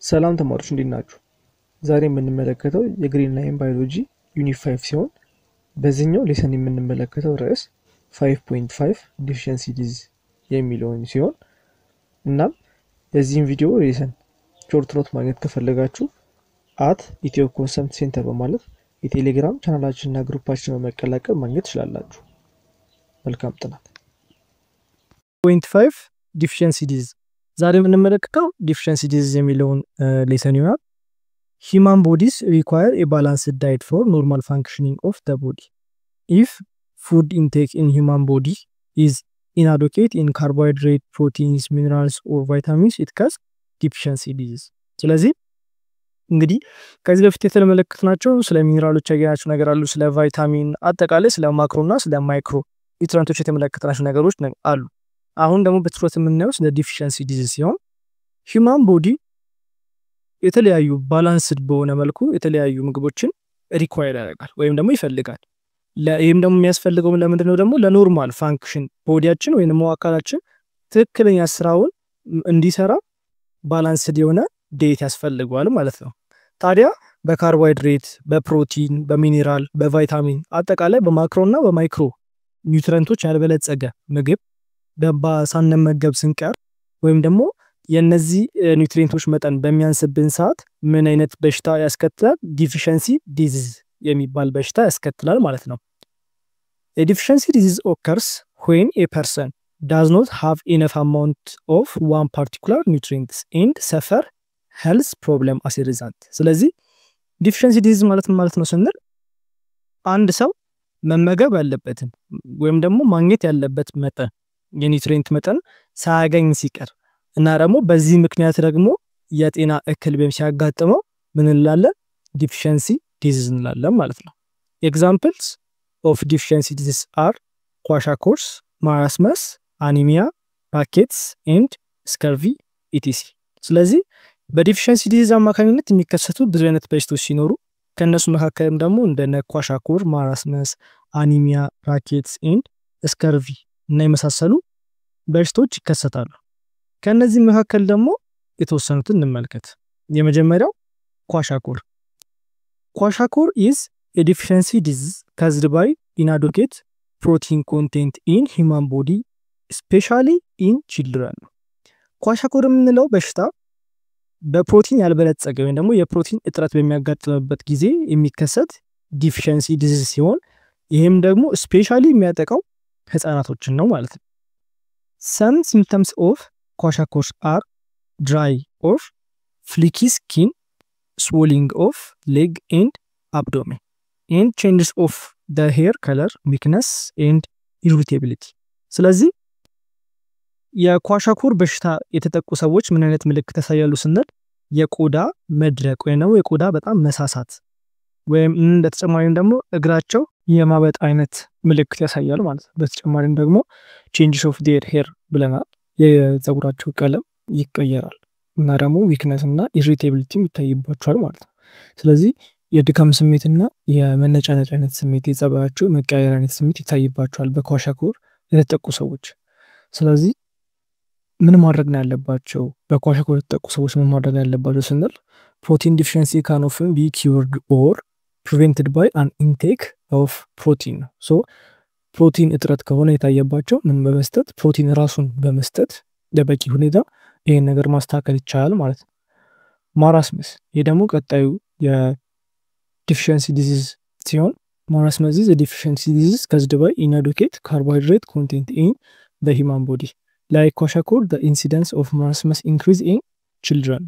ሰላም ተማሪዎች እንዴት ናችሁ? ዛሬ የምንመለከተው የግሪን ላይን ባዮሎጂ ዩኒት 5 ሲሆን በዚህኛው ሌሰን የምንመለከተው ርዕስ 5.5 ዲፊሸንሲ ዲዚዝ የሚለውን ሲሆን እናም የዚህን ቪዲዮ ሌሰን ሾርት ኖት ማግኘት ከፈለጋችሁ @ኢትዮኮንሰፕት ሴንተር በማለት የቴሌግራም ቻናላችንና ግሩፓችንን በመቀላቀል ማግኘት ትችላላችሁ። መልካም ጥናት። 5 ዲፊሸንሲ ዲዚዝ ዛሬ የምንመለከተው ዲፊሸንሲ ዲዚዝ የሚለውን ሌሰን ይሆናል። Human bodies require a balanced diet for normal functioning of the body. If food intake in human body is inadequate in carbohydrate, proteins, minerals or vitamins, it causes deficiency disease. ስለዚህ እንግዲህ ከዚህ በፊት የተመለከትናቸው ስለ ሚነራሎች ያገኛቸው ነገር አሉ፣ ስለ ቫይታሚን አጠቃላይ ስለ ማክሮና ስለ ማይክሮ ኒውትሪየንቶች የተመለከትናቸው ነገሮች አሉ። አሁን ደግሞ በትኩረት የምናየው ስለ ዲፊሸንሲ ዲዚዝ ሲሆን ሂውማን ቦዲ የተለያዩ ባላንስድ በሆነ መልኩ የተለያዩ ምግቦችን ሪኳየር ያደርጋል ወይም ደግሞ ይፈልጋል። ለይህም ደግሞ የሚያስፈልገው ለምንድነው? ደግሞ ለኖርማል ፋንክሽን ቦዲያችን ወይም ደግሞ አካላችን ትክክለኛ ስራውን እንዲሰራ ባላንስድ የሆነ ዳይት ያስፈልጋል ማለት ነው። ታዲያ በካርቦሃይድሬት፣ በፕሮቲን፣ በሚነራል፣ በቫይታሚን አጠቃላይ በማክሮና በማይክሮ ኒውትሪየንቶች ያልበለጸገ ምግብ ሳንመገብ ስንቀር ወይም ደግሞ የነዚህ ኒውትሪየንቶች መጠን በሚያንስብን ሰዓት ምን አይነት በሽታ ያስከትላል? ዲፊሸንሲ ዲዚዝ የሚባል በሽታ ያስከትላል ማለት ነው። A deficiency disease occurs when a person does not have enough amount of one particular nutrient and suffer health problem as a result. ስለዚህ ዲፊሸንሲ ዲዚዝ ማለት ነው ስንል አንድ ሰው መመገብ ያለበትን ወይም ደግሞ ማግኘት ያለበት መጠን የኒውትሪየንት መጠን ሳያገኝ ሲቀር እና ደግሞ በዚህ ምክንያት ደግሞ የጤና እክል ሲያጋጥመው ምን እንላለን? ዲፊሸንሲ ዲዚዝ እንላለን ማለት ነው። ኤግዛምፕልስ ኦፍ ዲፊሸንሲ ዲዚዝ አር ኳሻኮርስ፣ ማራስመስ፣ አኒሚያ፣ ራኬትስ ኤንድ ስከርቪ ኢቲሲ። ስለዚህ በዲፊሸንሲ ዲዚዝ አማካኝነት የሚከሰቱ ብዙ አይነት በሽታዎች ሲኖሩ ከነሱ መካከልም ደግሞ እንደነ ኳሻኮር፣ ማራስመስ፣ አኒሚያ፣ ራኬትስ ኤንድ ስከርቪ እና የመሳሰሉ በሽታዎች ይከሰታሉ። ከነዚህ መካከል ደግሞ የተወሰኑትን እንመልከት። የመጀመሪያው ኳሻኮር። ኳሻኮር is a deficiency disease caused by inadequate protein content in human body, especially in children. ኳሻኮር የምንለው በሽታ በፕሮቲን ያልበለጸገ ወይም ደግሞ የፕሮቲን እጥረት በሚያጋጥምበት ጊዜ የሚከሰት ዲፊሸንሲ ዲዚዝ ሲሆን ይሄም ደግሞ ስፔሻሊ የሚያጠቃው ህፃናቶችን ነው ማለት ነው። Some symptoms of kwashiorkor are dry or flaky skin, swelling of leg and abdomen, and changes of the hair color, weakness and irritability. ስለዚህ የኳሻኮር በሽታ የተጠቁ ሰዎች ምን አይነት ምልክት ያሳያሉ ስንል የቆዳ መድረቅ ወይም ነው የቆዳ በጣም መሳሳት ወይም እንደተጨማሪም ደግሞ እግራቸው የማበጥ አይነት ምልክት ያሳያሉ ማለት ነው። በተጨማሪም ደግሞ changes of their hair ብለናል፣ የፀጉራቸው ቀለም ይቀየራል እና ደግሞ ዊክነስ እና ኢሪቴቢሊቲ ይታይባቸዋል ማለት ነው። ስለዚህ የድካም ስሜትና የመነጫነጭ አይነት ስሜት የጸባያቸው መቀየር አይነት ስሜት ይታይባቸዋል በኳሻኮር የተጠቁ ሰዎች። ስለዚህ ምን ማድረግ ነው ያለባቸው? በኳሻኮር የተጠቁ ሰዎች ምን ማድረግ ያለባቸው ስንል protein deficiency can often be cured or prevented by an intake of protein. So ፕሮቲን እጥረት ከሆነ የታየባቸው ምን በመስጠት ፕሮቲን ራሱን በመስጠት ለበቂ ሁኔታ ይሄን ነገር ማስተካከል ይቻላል ማለት ነው። ማራስመስ ይሄ ደግሞ ቀጣዩ የዲፊሸንሲ ዲዚዝ ሲሆን ማራስመስ is a deficiency disease caused by inadequate carbohydrate content in the human body. Like kwashiorkor, the incidence of marasmus increase in children.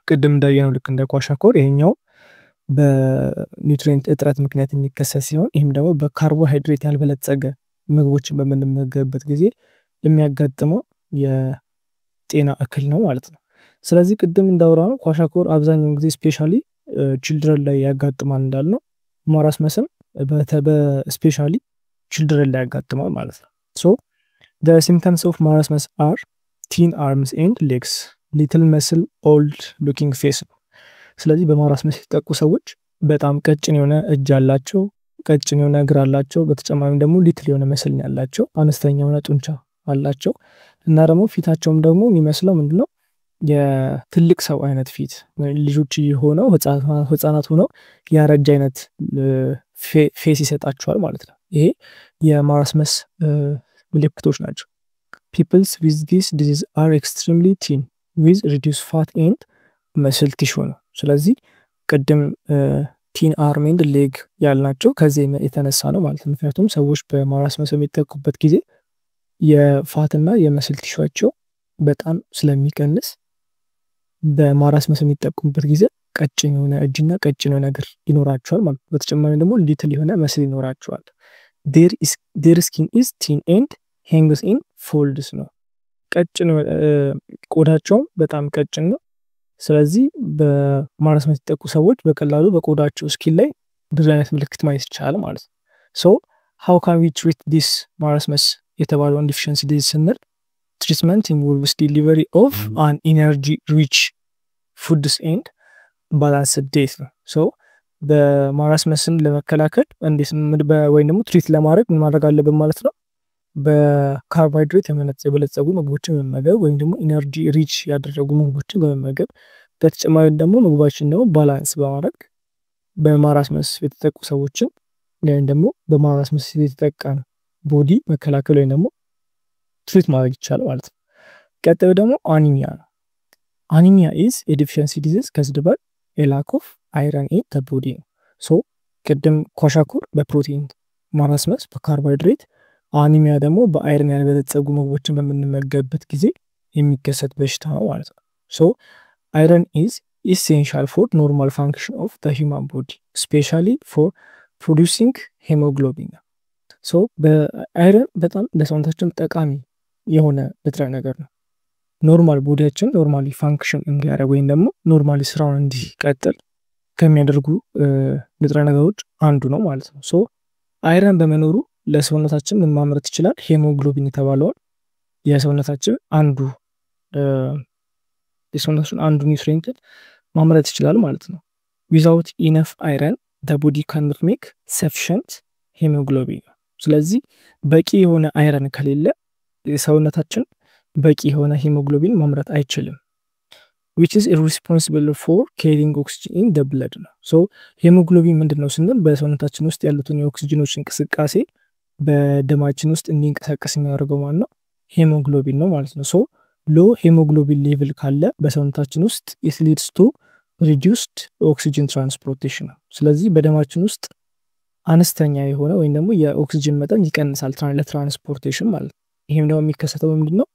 ቅድም እንዳየነው ልክ እንደ ኳሻኮር ይሄኛው በኒውትሪየንት እጥረት ምክንያት የሚከሰት ሲሆን ይሄም ደግሞ በካርቦሃይድሬት ያልበለጸገ ምግቦችን በምንመገብበት ጊዜ የሚያጋጥመው የጤና እክል ነው ማለት ነው። ስለዚህ ቅድም እንዳወራነው ኳሻኮር አብዛኛው ጊዜ ስፔሻሊ ቺልድረን ላይ ያጋጥማል እንዳልነው ማራስመስም በስፔሻሊ ቺልድረን ላይ ያጋጥማል ማለት ነው። So the symptoms of marasmus are thin arms and legs, little muscle, old looking face. ስለዚህ በማራስመስ የተጠቁ ሰዎች በጣም ቀጭን የሆነ እጅ አላቸው፣ ቀጭን የሆነ እግር አላቸው፣ በተጨማሪም ደግሞ ሊትል የሆነ መስል ያላቸው፣ አነስተኛ የሆነ ጡንቻ አላቸው እና ደግሞ ፊታቸውም ደግሞ የሚመስለው ምንድነው የትልቅ ሰው አይነት ፊት ልጆች ሆነው ህፃናት ሆነው ያረጀ አይነት ፌስ ይሰጣቸዋል ማለት ነው። ይሄ የማራስመስ ምልክቶች ናቸው። ፒፕልስ ዊዝ ዲስ ዲዚዝ አር ኤክስትሪምሊ ቲን ዊዝ ሪዲዩስ ፋት ኤንድ መስል ቲሹ ነው። ስለዚህ ቅድም ቲን አርም ኤንድ ሌግ ያልናቸው ከዚህ የተነሳ ነው ማለት ነው። ምክንያቱም ሰዎች በማራስመስ የሚጠቁበት ጊዜ የፋትና የመስል ቲሹዋቸው በጣም ስለሚቀንስ በማራስመስ የሚጠቁበት ጊዜ ቀጭን የሆነ እጅና ቀጭን የሆነ እግር ይኖራቸዋል ማለት ነው። በተጨማሪ ደግሞ ሊትል የሆነ መስል ይኖራቸዋል። ዴር ስኪን ኢዝ ቲን ኤንድ ሃንግስ ኢን ፎልድስ ነው። ቀጭን ቆዳቸውም በጣም ቀጭን ነው። ስለዚህ በማራስመስ የተጠቁ ሰዎች በቀላሉ በቆዳቸው ስኪን ላይ ብዙ አይነት ምልክት ማየት ይቻላል ማለት ነው። ሶ ሃው ካን ዊ ትሪት ዲስ ማራስመስ የተባለውን ዲፊሸንሲ ዲዚዝ ስንል ትሪትመንት ኢንቮልቭስ ዲሊቨሪ ኦፍ አን ኢነርጂ ሪች ፉድስ ኤንድ ባላንስድ ዳይት ነው። ሶ በማራስመስን ለመከላከል እንዴት ወይም ደግሞ ትሪት ለማድረግ ምን ማድረግ አለብን ማለት ነው? በካርቦሃይድሬት የበለጸጉ ምግቦችን በመመገብ ወይም ደግሞ ኢነርጂ ሪች ያደረጉ ምግቦችን በመመገብ በተጨማሪ ደግሞ ምግባችን ደግሞ ባላንስ በማድረግ በማራስመስ የተጠቁ ሰዎችን ወይም ደግሞ በማራስመስ የተጠቃን ቦዲ መከላከል ወይም ደግሞ ትሪት ማድረግ ይቻላል ማለት ነው። ቀጣዩ ደግሞ አኒሚያ ነው። አኒሚያ ኢዝ ኤ ዲፊሸንሲ ዲዚዝ ካዝድ ባይ ኤ ላክ ኦፍ አይረን ኢን ዘ ቦዲ ነው። ሶ ቅድም ኳሻኩር በፕሮቲን ማራስመስ በካርቦሃይድሬት፣ አኒሚያ ደግሞ በአይረን ያልበለጸጉ ምግቦችን በምንመገብበት ጊዜ የሚከሰት በሽታ ነው ማለት ነው። ሶ አይረን ኢዝ ኢሴንሻል ፎር ኖርማል ፋንክሽን ኦፍ ዘ ሂውማን ቦዲ ስፔሻሊ ፎር ፕሮዲውሲንግ ሄሞግሎቢን። ሶ በአይረን በጣም ለሰውነታችን ጠቃሚ የሆነ ንጥረ ነገር ነው። ኖርማል ቦዲያችን ኖርማሊ ፋንክሽን እንዲያደርግ ወይም ደግሞ ኖርማሊ ስራውን እንዲቀጥል ከሚያደርጉ ንጥረ ነገሮች አንዱ ነው ማለት ነው። ሶ አይረን በመኖሩ ለሰውነታችን ምን ማምረት ይችላል? ሄሞግሎቢን የተባለውን የሰውነታችን አንዱ ኒውትሪየንት ማምረት ይችላል ማለት ነው። ዊዛውት ኢነፍ አይረን ዘ ቦዲ ካንት ሜክ ሰፊሽንት ሄሞግሎቢን። ስለዚህ በቂ የሆነ አይረን ከሌለ ሰውነታችን በቂ የሆነ ሄሞግሎቢን ማምረት አይችልም። which is irresponsible for carrying oxygen in the blood ነው። ሶ ሄሞግሎቢን ምንድነው ስንል በሰውነታችን ውስጥ ያሉትን የኦክሲጅኖች እንቅስቃሴ በደማችን ውስጥ እንዲንቀሳቀስ የሚያደርገው ማለት ነው ሄሞግሎቢን ነው ማለት ነው። ሶ ሎ ሄሞግሎቢን ሌቭል ካለ በሰውነታችን ውስጥ it leads to reduced oxygen transportation ነው። ስለዚህ በደማችን ውስጥ አነስተኛ የሆነ ወይም ደግሞ የኦክሲጅን መጠን ይቀንሳል ለትራንስፖርቴሽን ማለት ነው። ይሄም ደግሞ የሚከሰተው ምንድነው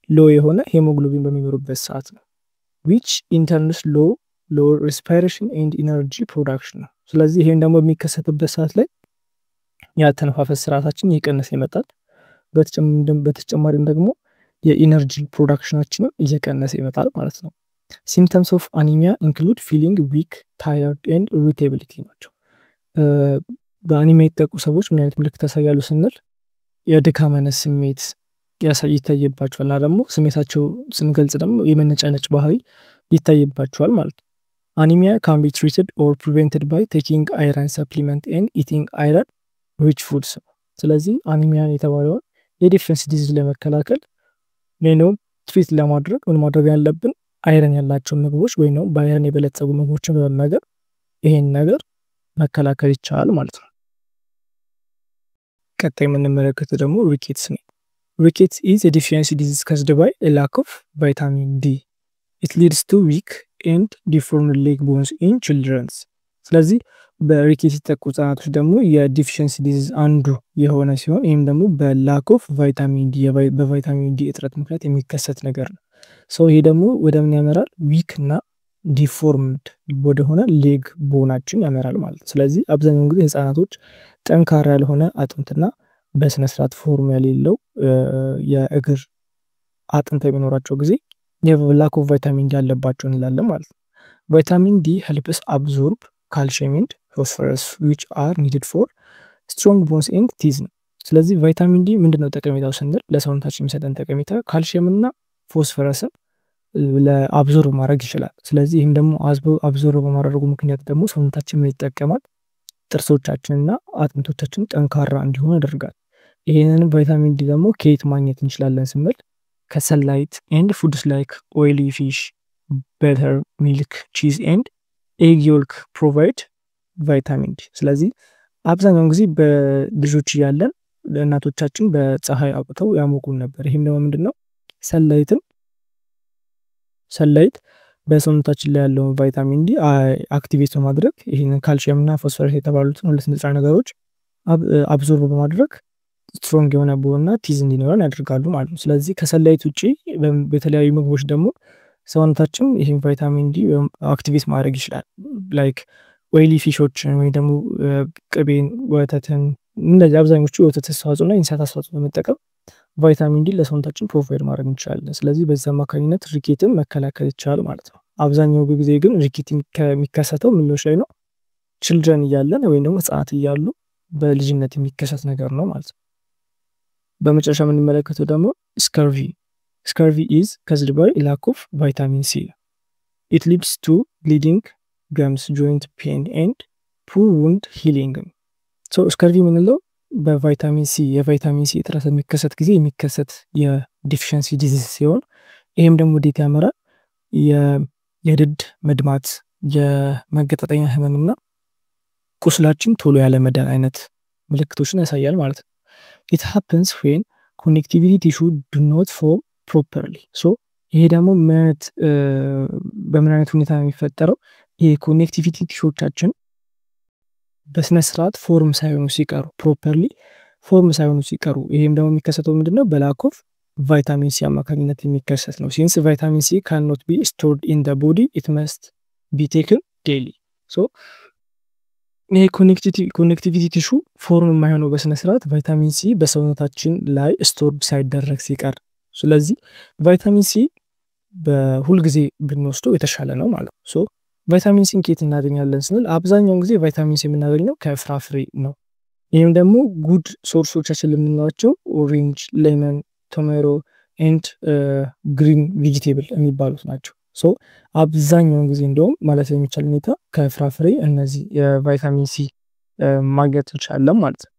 ሎ የሆነ ሄሞግሎቢን በሚኖርበት ሰዓት ነው። which in turn low respiration and energy production ነው። ስለዚህ ይሄም ደግሞ የሚከሰትበት ሰዓት ላይ ያተነፋፈስ ስርዓታችን እየቀነሰ ይመጣል። በተጨማሪም ደግሞ የኢነርጂ ፕሮዳክሽናችንም እየቀነሰ ይመጣል ማለት ነው። symptoms of anemia include feeling weak, tired and irritability ናቸው። በአኒሚያ የተጠቁ ሰዎች ምን አይነት ምልክት ያሳያሉ ስንል የድካም አይነት ስሜት ይታይባቸዋል እና ደግሞ ስሜታቸው ስንገልጽ ደግሞ የመነጫነጭ ባህሪ ይታይባቸዋል ማለት ነው። አኒሚያ can be treated or prevented by taking iron supplement and eating iron rich foods። ስለዚህ አኒሚያ የተባለውን የዲፊሸንሲ ዲዚዝ ለመከላከል ነው ትሪት ለማድረግ ምን ማድረግ ያለብን አይረን ያላቸው ምግቦች ወይ ነው በአይረን የበለጸጉ ምግቦችን በመመገብ ይሄን ነገር መከላከል ይቻላል ማለት ነው። ቀጣይ የምንመለከተው ደግሞ ሪኬትስ ነው። Rickets is a deficiency disease caused by a lack of vitamin D. It leads to weak and deformed leg bones in children. ስለዚህ በሪኬት የተጠቁ ህጻናቶች ደግሞ የዲፊሸንሲ ዲዚዝ አንዱ የሆነ ሲሆን ይህም ደግሞ በላክ ኦፍ ቫይታሚን ዲ በቫይታሚን ዲ እጥረት ምክንያት የሚከሰት ነገር ነው። ሶ ይሄ ደግሞ ወደ ምን ያመራል? ዊክ እና ዲፎርምድ ወደሆነ ሌግ ቦናችን ያመራል ማለት ነው። ስለዚህ አብዛኛውን ጊዜ ህጻናቶች ጠንካራ ያልሆነ አጥንትና በስነ ስርዓት ፎርም የሌለው የእግር አጥንት በሚኖራቸው ጊዜ የላክ ኦፍ ቫይታሚን ዲ ያለባቸው እንላለን ማለት ነው። ቫይታሚን ዲ helps absorb calcium and phosphorus which are needed for strong bones and teeth ነው። ስለዚህ ቫይታሚን ዲ ምንድነው ጠቀሜታው ስንል ለሰውነታችን የሚሰጠን ጠቀሜታ ካልሲየም እና ፎስፈረስን ለአብዞርብ ማድረግ ይችላል። ስለዚህ ይህም ደግሞ አብዞርብ በማድረጉ ምክንያት ደግሞ ሰውነታችን ምን ይጠቀማል? ጥርሶቻችንና አጥንቶቻችን ጠንካራ እንዲሆኑ ያደርጋል። ይሄንን ቫይታሚን ዲ ደግሞ ከየት ማግኘት እንችላለን ስንል ከሰንላይት ኤንድ ፉድስ ላይክ ኦይሊ ፊሽ በተር፣ ሚልክ፣ ቺዝ ኤንድ ኤግ ዮልክ ፕሮቫይድ ቫይታሚን ዲ። ስለዚህ አብዛኛውን ጊዜ በልጆች እያለን እናቶቻችን በፀሐይ አውጥተው ያሞቁን ነበር። ይህም ደግሞ ምንድነው ሰንላይት በሰውነታችን ላይ ያለውን ቫይታሚን ዲ አክቲቬት በማድረግ ይህንን ካልሲየም እና ፎስፈረስ የተባሉትን ሁለት ንጥረ ነገሮች አብዞርብ በማድረግ ስትሮንግ የሆነ ቦንና ቲዝ እንዲኖረን ያደርጋሉ ማለት ነው። ስለዚህ ከሰንላይት ውጪ በተለያዩ ምግቦች ደግሞ ሰውነታችን ይህን ቫይታሚን ዲ አክቲቬት ማድረግ ይችላል። ላይክ ኦይሊ ፊሾችን ወይ ደግሞ ቅቤን፣ ወተትን፣ እነዚህ አብዛኞቹ የወተት ተዋጽኦና የእንስሳት ተዋጽኦ በመጠቀም ቫይታሚን ዲ ለሰውነታችን ፕሮቫይድ ማድረግ እንችላለን። ስለዚህ በዛ አማካኝነት ሪኬትን መከላከል ይቻላል ማለት ነው። አብዛኛው ጊዜ ግን ሪኬት የሚከሰተው ምኖች ላይ ነው? ችልድረን እያለን ወይም ደግሞ ህጻናት እያሉ በልጅነት የሚከሰት ነገር ነው ማለት ነው። በመጨረሻ የምንመለከተው ደግሞ ስከርቪ ኢዝ ካዝድ ባይ ላክ ኦፍ ቫይታሚን ሲ። ኢት ሊድስ ቱ ብሊዲንግ፣ ገምስ፣ ጆይንት ፔን ኤንድ ፑር ውንድ ሂሊንግ። ስከርቪ የምንለው በቫይታሚን ሲ የቫይታሚን ሲ እጥረት የሚከሰት ጊዜ የሚከሰት የዲፊሽንሲ ዲዚዝ ሲሆን ይህም ደግሞ ወዴት ያመራል? የድድ መድማት፣ የመገጣጠሚያ ህመምና ቁስላችን ቶሎ ያለ መዳን አይነት ምልክቶችን ያሳያል ማለት ነው። ኢት ሃፕንስ ዌን ኮኔክቲቪቲ ቲሹ ዱ ኖት ፎርም ፕሮፐርሊ። ይሄ ደግሞ በምን አይነት ሁኔታ ነው የሚፈጠረው? ይሄ ኮኔክቲቪቲ ቲሹዎቻችን በስነ ስርዓት ፎርም ሳይሆኑ ሲቀሩ፣ ፕሮፐርሊ ፎርም ሳይሆኑ ሲቀሩ፣ ይሄም ደግሞ የሚከሰተው ምንድነው? በላክ ኦፍ ቫይታሚን ሲ አማካኝነት የሚከሰት ነው። ሲንስ ቫይታሚን ሲ ካን ኖት ቢ ስቶርድ ኢን ዘ ቦዲ ኢት መስት ቢ ቴክን ዴይሊ። ይሄ ኮኔክቲቪቲ ቲሹ ፎርም የማይሆነው በስነ ስርዓት ቫይታሚን ሲ በሰውነታችን ላይ ስቶርድ ሳይደረግ ሲቀር። ስለዚህ ቫይታሚን ሲ በሁልጊዜ ብንወስደው የተሻለ ነው ማለት ነው። ቫይታሚን ሲን ከየት እናገኛለን ስንል አብዛኛውን ጊዜ ቫይታሚን ሲ የምናገኘው ከፍራፍሬ ነው። ይህም ደግሞ ጉድ ሶርሶቻችን የምንላቸው ኦሬንጅ፣ ሌመን፣ ቶሜሮ ኤንድ ግሪን ቬጂቴብል የሚባሉት ናቸው። አብዛኛውን ጊዜ እንደውም ማለት የሚቻል ሁኔታ ከፍራፍሬ እነዚህ የቫይታሚን ሲ ማግኘት እንችላለን ማለት ነው።